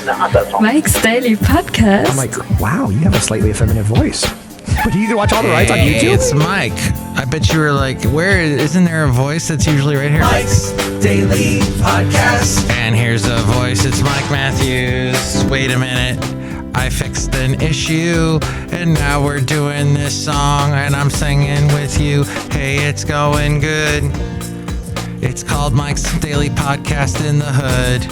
Mike's Daily Podcast. I'm like, wow, you have a slightly effeminate voice. But you can watch all the rides on YouTube. It's Mike. I bet you were like, where isn't there a voice that's usually right here? Mike's Daily Podcast. And here's a voice. It's Mike Matthews. Wait a minute. I fixed an issue, and now we're doing this song, and I'm singing with you. Hey, it's going good. It's called Mike's Daily Podcast in the Hood.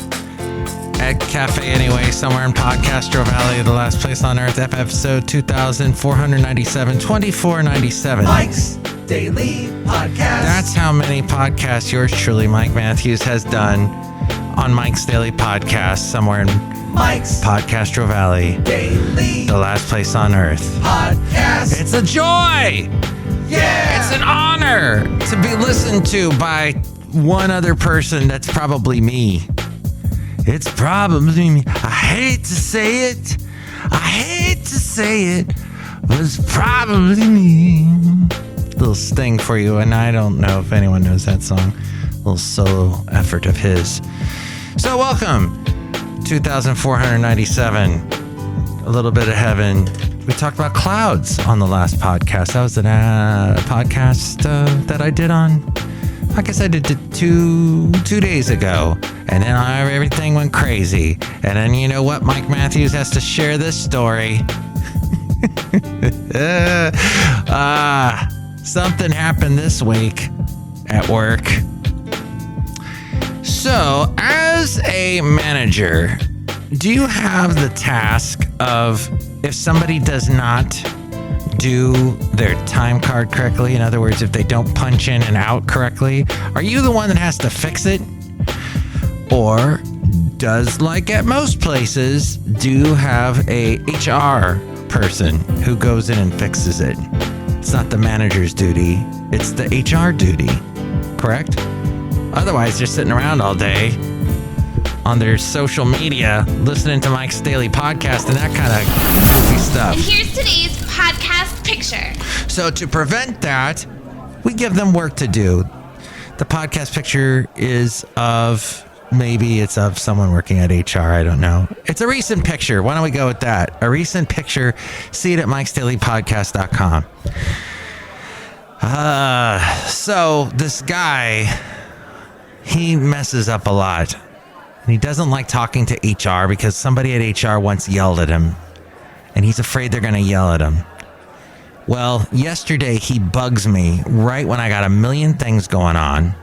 At Cafe Anyway, somewhere in Podcastro Valley, the last place on earth, episode 2497, 2497. Mike's Daily Podcast. That's how many podcasts yours truly, Mike Matthews, has done on Mike's Daily Podcast, somewhere in Mike's Podcastro Valley, Daily the last place on earth. Podcast. It's a joy! Yeah! It's an honor to be listened to by one other person. That's probably me. It's probably me. I hate to say it. But it's probably me. Little sting for you, and I don't know if anyone knows that song. Little solo effort of his. So welcome, 2497. A little bit of heaven. We talked about clouds on the last podcast. That was a podcast that I did on. I guess I did it two days ago, and then everything went crazy. And then you know what? Mike Matthews has to share this story. Something happened this week at work. So, as a manager, do you have the task of, if somebody does not do their time card correctly, in other words, if they don't punch in and out correctly, are you the one that has to fix it? Or does, like at most places, do have a HR person who goes in and fixes it? It's not the manager's duty, it's the HR duty, correct? Otherwise, they're sitting around all day on their social media listening to Mike's Daily Podcast and that kind of goofy stuff. And here's today's podcast picture. So to prevent that, we give them work to do. The podcast picture is of, maybe it's of someone working at HR, I don't know. It's a recent picture. Why don't we go with that? A recent picture. See it at mikesdailypodcast.com. So this guy, he messes up a lot. And he doesn't like talking to HR because somebody at HR once yelled at him. And he's afraid they're going to yell at him. Well, yesterday he bugs me right when I got a million things going on.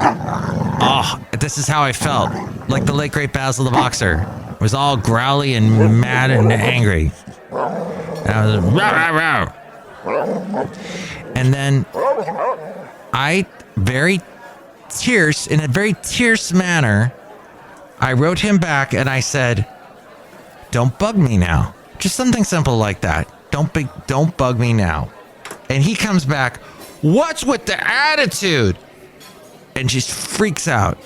Oh, this is how I felt. Like the late great Basil the Boxer. It was all growly and mad and angry. And I was like, rah, rah, rah. And then in a very terse manner, I wrote him back and I said, don't bug me now. Just something simple like that. Don't bug me now. And he comes back, what's with the attitude? And just freaks out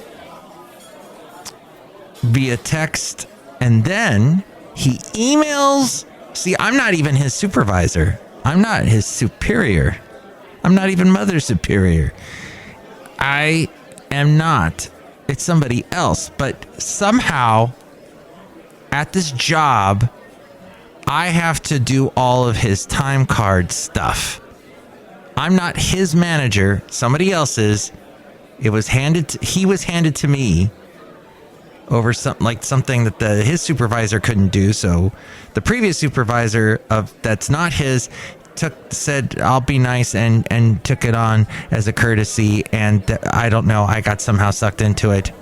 via text. And then he emails. See, I'm not even his supervisor. I'm not his superior. I'm not even mother superior. I am not. It's somebody else. But somehow at this job, I have to do all of his time card stuff. I'm not his manager. Somebody else is. He was handed to me over something that his supervisor couldn't do. So the previous supervisor that's not his said, I'll be nice and took it on as a courtesy. And I don't know, I got somehow sucked into it.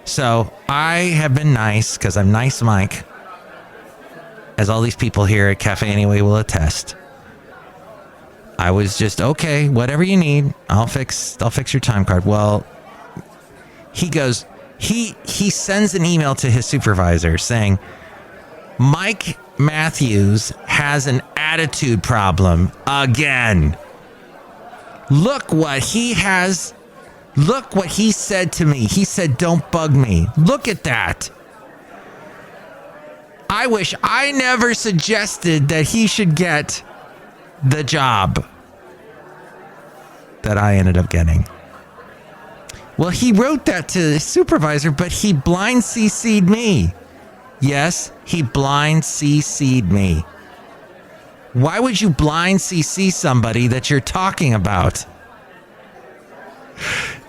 So I have been nice because I'm nice Mike, as all these people here at Cafe Anyway will attest. I was just, okay, whatever you need, I'll fix your time card. Well, he goes, he sends an email to his supervisor saying, Mike Matthews has an attitude problem again. Look what he said to me. He said, don't bug me. Look at that. I wish I never suggested that he should get the job that I ended up getting. Well, he wrote that to his supervisor, but he blind CC'd me. Yes, he blind CC'd me. Why would you blind CC somebody that you're talking about?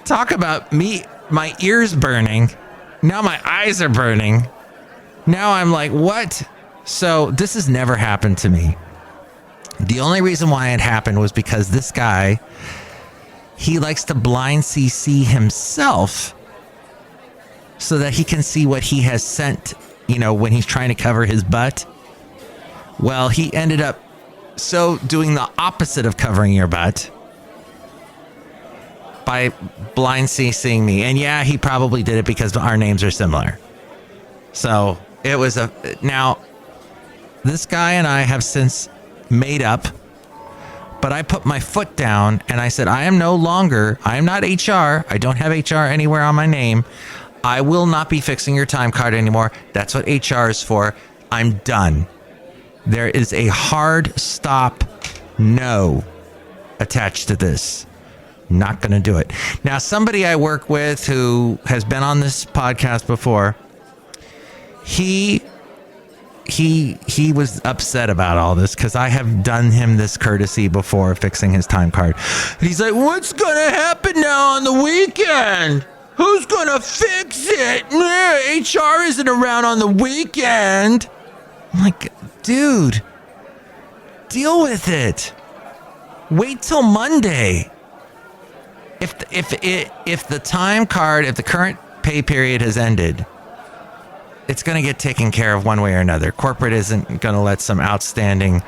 Talk about me, my ears burning. Now my eyes are burning. Now I'm like, what? So this has never happened to me. The only reason why it happened was because this guy, he likes to blind CC himself so that he can see what he has sent, when he's trying to cover his butt. Well, he ended up doing the opposite of covering your butt by blind CCing me. And yeah, he probably did it because our names are similar. So it was now this guy and I have since made up, but I put my foot down and I said, I am not HR. I don't have HR anywhere on my name. I will not be fixing your time card anymore. That's what HR is for. I'm done. There is a hard stop no attached to this. Not going to do it. Now, somebody I work with who has been on this podcast before, he was upset about all this because I have done him this courtesy before fixing his time card. He's like, what's going to happen now on the weekend? Who's going to fix it? HR isn't around on the weekend. I'm like, dude, deal with it. Wait till Monday. If the time card, if the current pay period has ended, it's going to get taken care of one way or another. Corporate isn't going to let some outstanding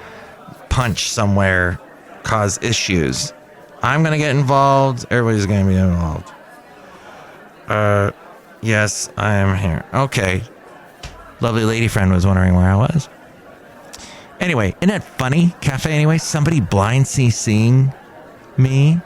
punch somewhere cause issues. I'm going to get involved. Everybody's going to be involved. Yes, I am here. Okay. Lovely lady friend was wondering where I was. Anyway, isn't that funny? Cafe anyway, somebody blind CCing me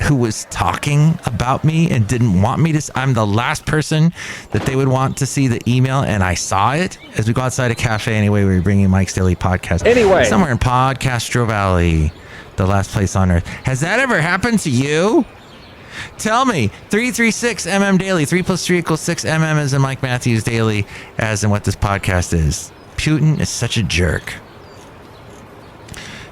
who was talking about me and didn't want me to. I'm the last person that they would want to see the email, and I saw it as we go outside a cafe anyway. We were bringing Mike's Daily Podcast. Anyway. Somewhere in Podcastro Valley, the last place on earth. Has that ever happened to you? Tell me. 336mm Daily. 3 + 3 = 6. MM as in Mike Matthews Daily, as in what this podcast is. Putin is such a jerk.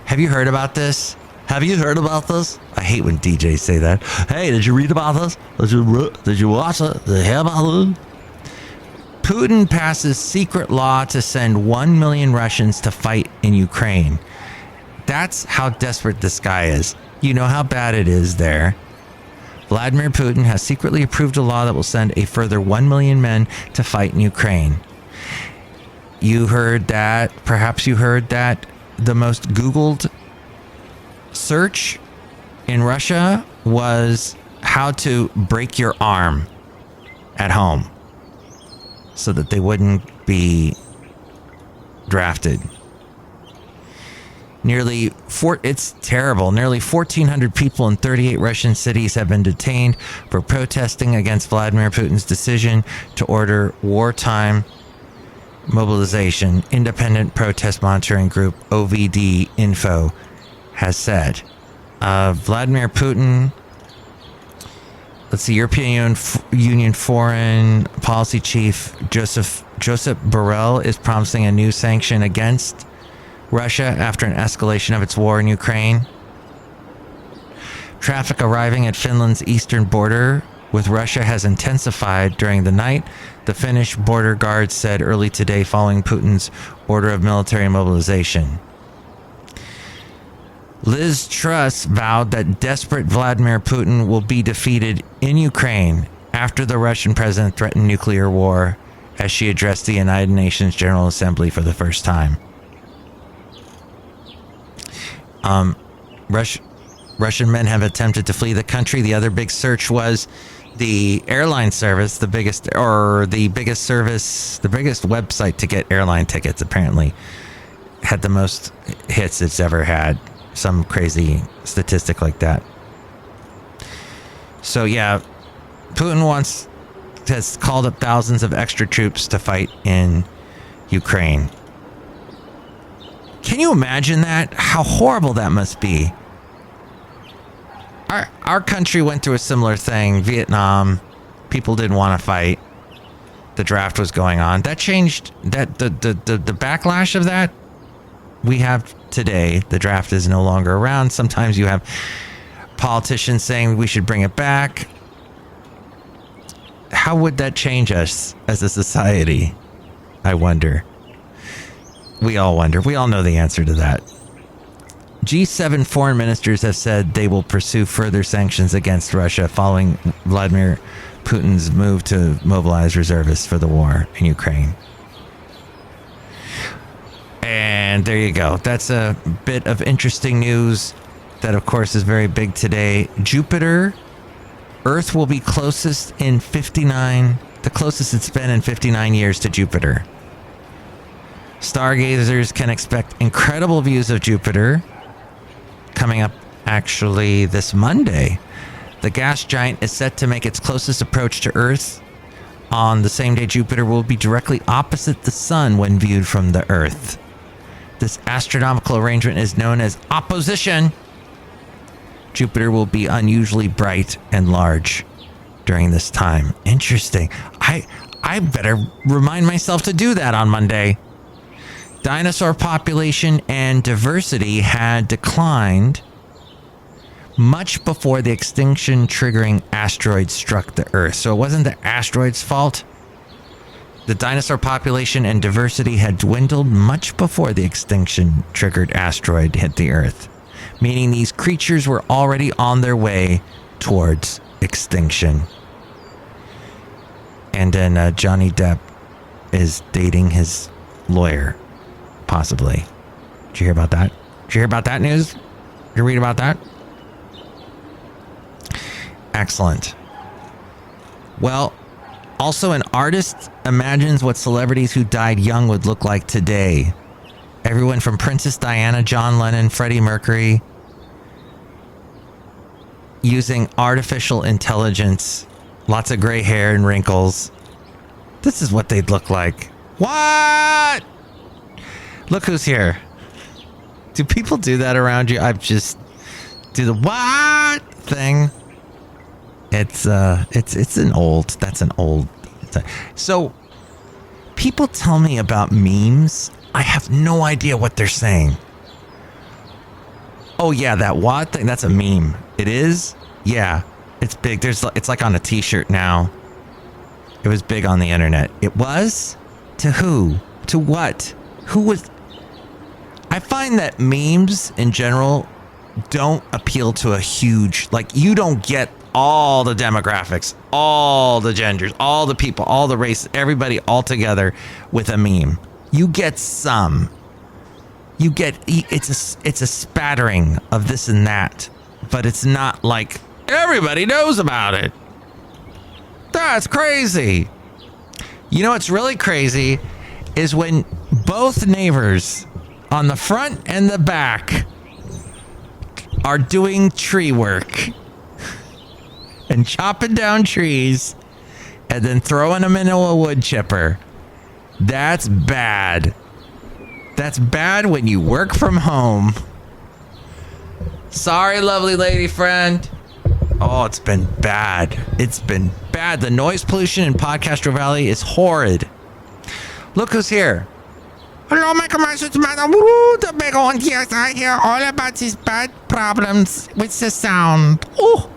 Have you heard about this? Have you heard about this? I hate when DJs say that. Hey, did you read about this? Did you watch it? Did you hear about it? Putin passes secret law to send 1 million Russians to fight in Ukraine. That's how desperate this guy is. You know how bad it is there. Vladimir Putin has secretly approved a law that will send a further 1 million men to fight in Ukraine. You heard that. Perhaps you heard that the most Googled search in Russia was how to break your arm at home so that they wouldn't be drafted. It's terrible. Nearly 1,400 people in 38 Russian cities have been detained for protesting against Vladimir Putin's decision to order wartime mobilization. Independent protest monitoring group OVD Info has said. Vladimir Putin, European Union Foreign Policy Chief Joseph Borrell is promising a new sanction against Russia after an escalation of its war in Ukraine. Traffic arriving at Finland's eastern border with Russia has intensified during the night, the Finnish border guard said early today following Putin's order of military mobilization. Liz Truss vowed that desperate Vladimir Putin will be defeated in Ukraine after the Russian president threatened nuclear war as she addressed the United Nations General Assembly for the first time. Russian men have attempted to flee the country. The other big search was the airline service, the biggest website to get airline tickets, apparently had the most hits it's ever had. Some crazy statistic like that. So yeah, Putin has called up thousands of extra troops to fight in Ukraine. Can you imagine that? How horrible that must be. Our country went through a similar thing. Vietnam, people didn't want to fight. the draft was going on. That changed that the backlash of that we have today. The draft is no longer around. Sometimes you have politicians saying we should bring it back. How would that change us as a society? I wonder. We all wonder. We all know the answer to that. G7 foreign ministers have said they will pursue further sanctions against Russia following Vladimir Putin's move to mobilize reservists for the war in Ukraine. And there you go. That's a bit of interesting news that, of course, is very big today. Jupiter, Earth will be the closest it's been in 59 years to Jupiter. Stargazers can expect incredible views of Jupiter coming up actually this Monday. The gas giant is set to make its closest approach to Earth on the same day Jupiter will be directly opposite the sun when viewed from the Earth. This astronomical arrangement is known as opposition. Jupiter will be unusually bright and large during this time. Interesting. I better remind myself to do that on Monday. Dinosaur population and diversity had declined much before the extinction triggering asteroid struck the Earth. So it wasn't the asteroid's fault. The dinosaur population and diversity had dwindled much before the extinction triggered asteroid hit the Earth, meaning these creatures were already on their way towards extinction. And then Johnny Depp is dating his lawyer, possibly. Did you hear about that? Did you hear about that news? Did you read about that? Excellent. Well, also an artist imagines what celebrities who died young would look like today. Everyone from Princess Diana, John Lennon, Freddie Mercury, using artificial intelligence, lots of gray hair and wrinkles. This is what they'd look like. What? Look who's here. Do people do that around you? I've just do the what thing. It's an old thing. So people tell me about memes. I have no idea what they're saying. Oh yeah, that what thing, that's a meme. It is? Yeah. It's big. It's like on a t-shirt now. It was big on the internet. It was? To who? To what? Who was? I find that memes in general don't appeal to a huge, like, you don't get all the demographics, all the genders, all the people, all the races, everybody all together with a meme. You get some. You get, it's a spattering of this and that, but it's not like everybody knows about it. That's crazy. You know what's really crazy is when both neighbors on the front and the back are doing tree work and chopping down trees and then throwing them into a wood chipper. That's bad. That's bad when you work from home. Sorry, lovely lady friend. Oh, it's been bad. It's been bad. The noise pollution in Podcastro Valley is horrid. Look who's here. Hello, my commercial. It's Madame Rootabega, and yes, I hear all about these bad problems with the sound. Oh,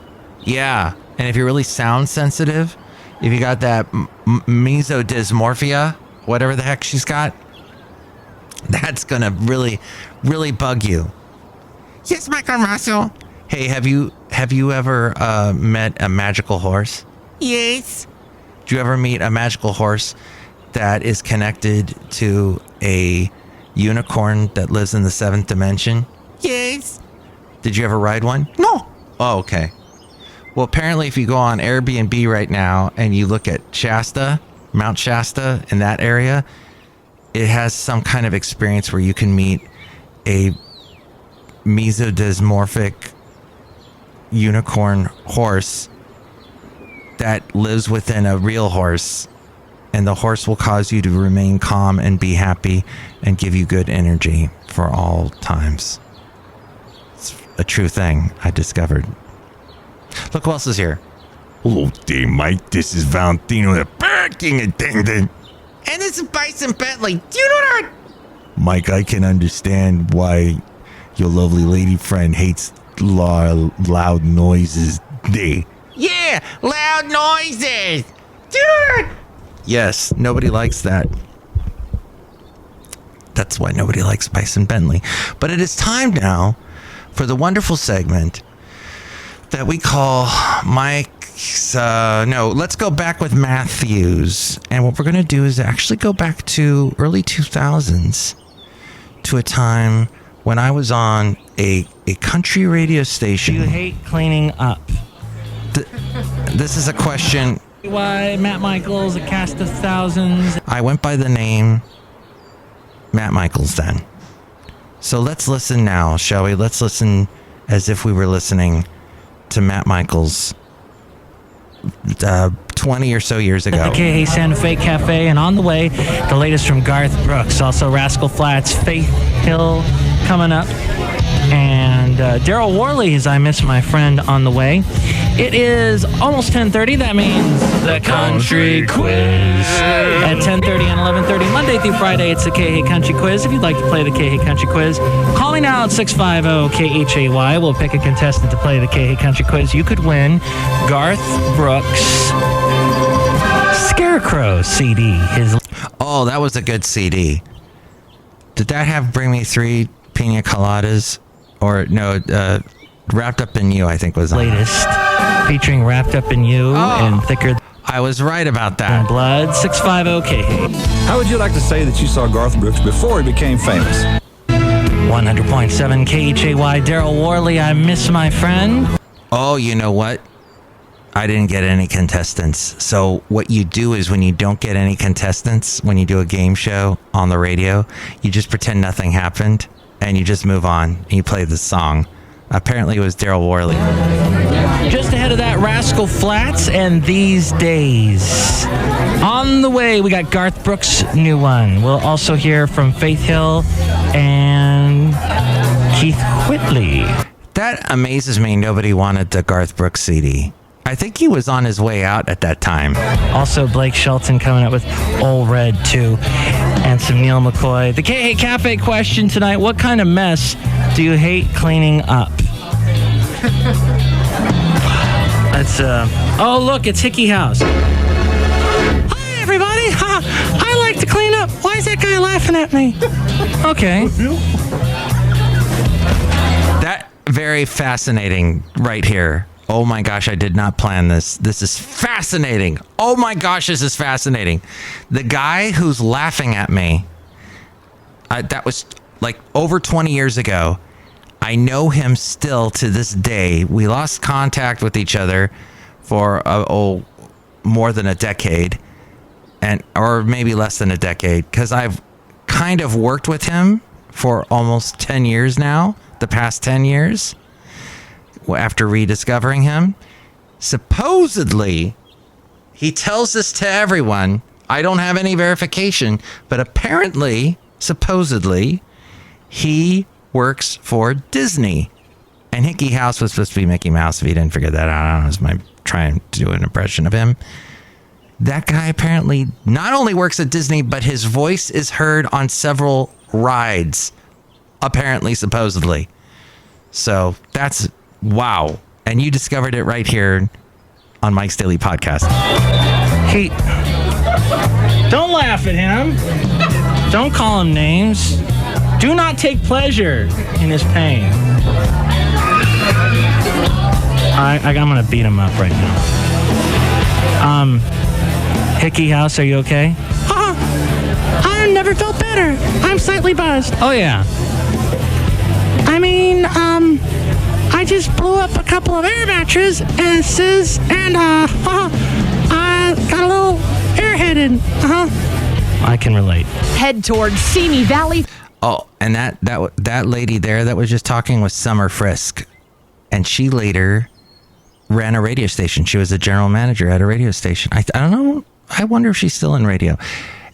yeah. And if you're really sound sensitive, if you got that mesodysmorphia, whatever the heck she's got, that's gonna really, really bug you. Yes, my commercial. Hey, have you ever met a magical horse? Yes. Did you ever meet a magical horse that is connected to a unicorn that lives in the 7th dimension? Yes. Did you ever ride one? No. Oh, okay. Well, apparently if you go on Airbnb right now and you look at Shasta, Mount Shasta in that area, it has some kind of experience where you can meet a mesodysmorphic unicorn horse that lives within a real horse, and the horse will cause you to remain calm and be happy and give you good energy for all times. It's a true thing I discovered. Look who else is here. Hello there, Mike. This is Valentino, the parking attendant. And this is Bison Bentley. Do you know what? Mike, I can understand why your lovely lady friend hates loud noises. Yeah, loud noises. Do you know what? Yes, nobody likes that. That's why nobody likes Bison Bentley. But it is time now for the wonderful segment that we call Mike's... let's go back with Matthews. And what we're going to do is actually go back to early 2000s to a time when I was on a country radio station. Do you hate cleaning up? This is a question... Why Matt Michaels, a cast of thousands. I went by the name Matt Michaels then. So let's listen now, shall we? Let's listen as if we were listening to Matt Michaels 20 or so years ago. At the KH Santa Fe Cafe, and on the way, the latest from Garth Brooks. Also Rascal Flatts, Faith Hill coming up. And Daryl Worley's I Miss My Friend on the way. It is almost 10:30. That means the Country Quiz. At 10:30 and 11:30, Monday through Friday, it's the KH Country Quiz. If you'd like to play the KH Country Quiz, calling now at 650-KHAY. We'll pick a contestant to play the KH Country Quiz. You could win Garth Brooks' Scarecrow CD. Oh, that was a good CD. Did that have Bring Me Three Pina Coladas? Or no, Wrapped Up in You, I think was on. Latest, featuring Wrapped Up in You and Thicker I was right about Than that. Blood. 650-KH. How would you like to say that you saw Garth Brooks before he became famous? 100.7 KHAY. Daryl Worley, I Miss My Friend. Oh, you know what? I didn't get any contestants. So what you do is when you don't get any contestants, when you do a game show on the radio, you just pretend nothing happened and you just move on and you play the song. Apparently it was Daryl Worley. Just ahead of that, Rascal Flatts and These Days. On the way, we got Garth Brooks' new one. We'll also hear from Faith Hill and Keith Whitley. That amazes me. Nobody wanted the Garth Brooks CD. I think he was on his way out at that time. Also, Blake Shelton coming up with Old Red 2 and some Neil McCoy. The KH Cafe question tonight: what kind of mess do you hate cleaning up? That's oh look, it's Hickey House. Hi everybody. I like to clean up. Why is that guy laughing at me? Okay. That very fascinating right here. Oh my gosh, I did not plan this. This is fascinating. Oh my gosh, this is fascinating. The guy who's laughing at me, that was like over 20 years ago. I know him still to this day. We lost contact with each other for more than a decade, or maybe less than a decade, because I've kind of worked with him for almost 10 years now, the past 10 years. After rediscovering him, supposedly, he tells this to everyone. I don't have any verification, but apparently, supposedly, he works for Disney. And Hickey House was supposed to be Mickey Mouse. If you didn't figure that out, I don't know. It's my trying to do an impression of him. That guy apparently not only works at Disney, but his voice is heard on several rides. Apparently, supposedly. So that's wow. And you discovered it right here on Mike's Daily Podcast. Hey, don't laugh at him. Don't call him names. Do not take pleasure in his pain. I'm going to beat him up right now. Hickey House, are you okay? I never felt better. I'm slightly buzzed. Oh, yeah. I mean, I just blew up a couple of air mattresses and I got a little airheaded. I can relate. Head towards Simi Valley. Oh, and that lady there that was just talking was Summer Frisk. And she later ran a radio station. She was a general manager at a radio station. I don't know. I wonder if she's still in radio.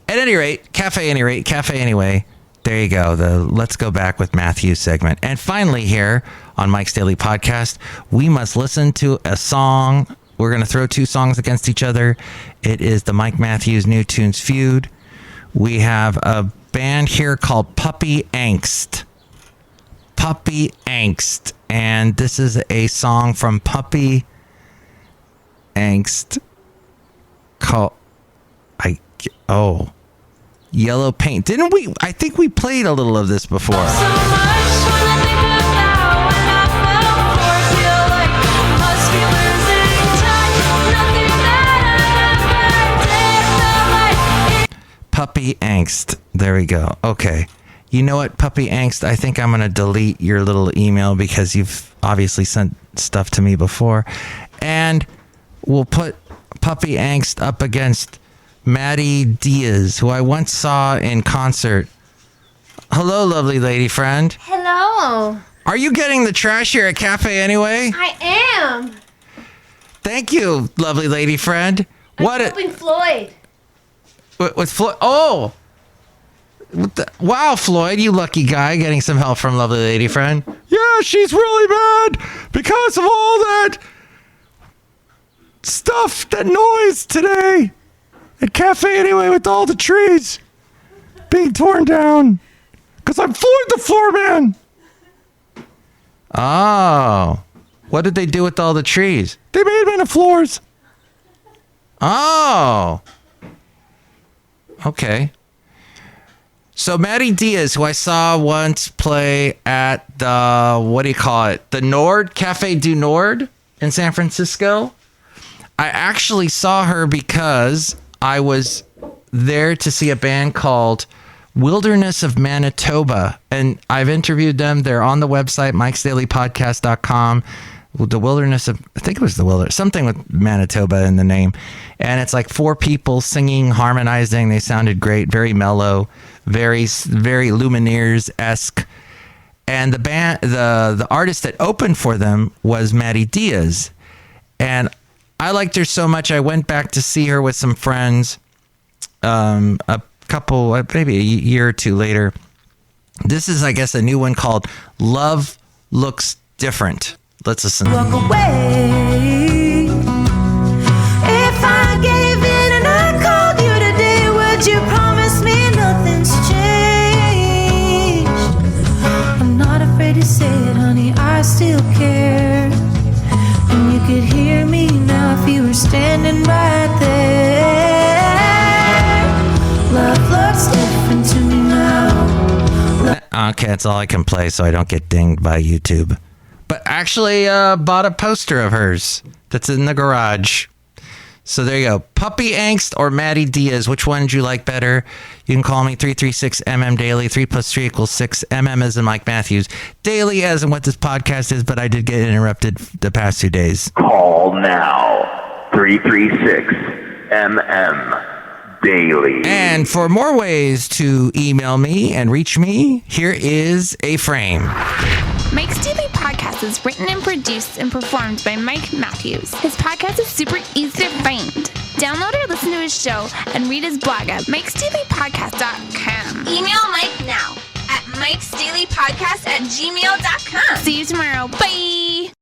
At any rate, Cafe Anyway. There you go. The Let's Go Back with Matthew segment. And finally here on Mike's Daily Podcast, we must listen to a song We're going to throw two songs against each other. It is the Mike Matthews New Tunes Feud. We have a band here called Puppy Angst. Puppy Angst. And this is a song from Puppy Angst called Yellow Paint. Didn't we? I think we played a little of this before. Puppy Angst. There we go. Okay. You know what, Puppy Angst? I think I'm going to delete your little email because you've obviously sent stuff to me before. And we'll put Puppy Angst up against Maddie Diaz, who I once saw in concert. Hello, lovely lady friend. Hello. Are you getting the trash here at Cafe Anyway? I am. Thank you, lovely lady friend. I'm helping Floyd. With Floyd? Oh! Wow, Floyd, you lucky guy, getting some help from lovely lady friend. Yeah, she's really mad because of all that stuff, that noise today at Cafe Anyway with all the trees being torn down. Because I'm Floyd the Floorman. Oh. What did they do with all the trees? They made them into floors. Oh. Okay. So Maddie Diaz, who I saw once play at the Nord, Cafe du Nord in San Francisco. I actually saw her because I was there to see a band called Wilderness of Manitoba, and I've interviewed them. They're on the website, mikesdailypodcast.com. The Wilderness of, I think it was the Wilderness, something with Manitoba in the name. And it's like four people singing, harmonizing. They sounded great, very mellow, very, very Lumineers-esque. And the band, the artist that opened for them was Maddie Diaz. And I liked her so much, I went back to see her with some friends a couple, maybe a year or two later. This is, I guess, a new one called Love Looks Different. Let's listen. Walk away. If I gave in and I called you today, would you promise me nothing's changed? I'm not afraid to say it, honey, I still care. And you could hear me now if you were standing right there. Love looks different to me now. Okay, that's all I can play so I don't get dinged by YouTube. But actually bought a poster of hers that's in the garage. So there you go. Puppy Angst or Maddie Diaz. Which one do you like better? You can call me 336-MM Daily. 3 + 3 = 6. MM as in Mike Matthews. Daily as in what this podcast is, but I did get interrupted the past 2 days. Call now. 336-MM Daily. And for more ways to email me and reach me, here is a frame. Mike's Daily Podcast is written and produced and performed by Mike Matthews. His podcast is super easy to find. Download or listen to his show and read his blog at mikesdailypodcast.com. Email Mike now at mikesdailypodcast@gmail.com. See you tomorrow. Bye!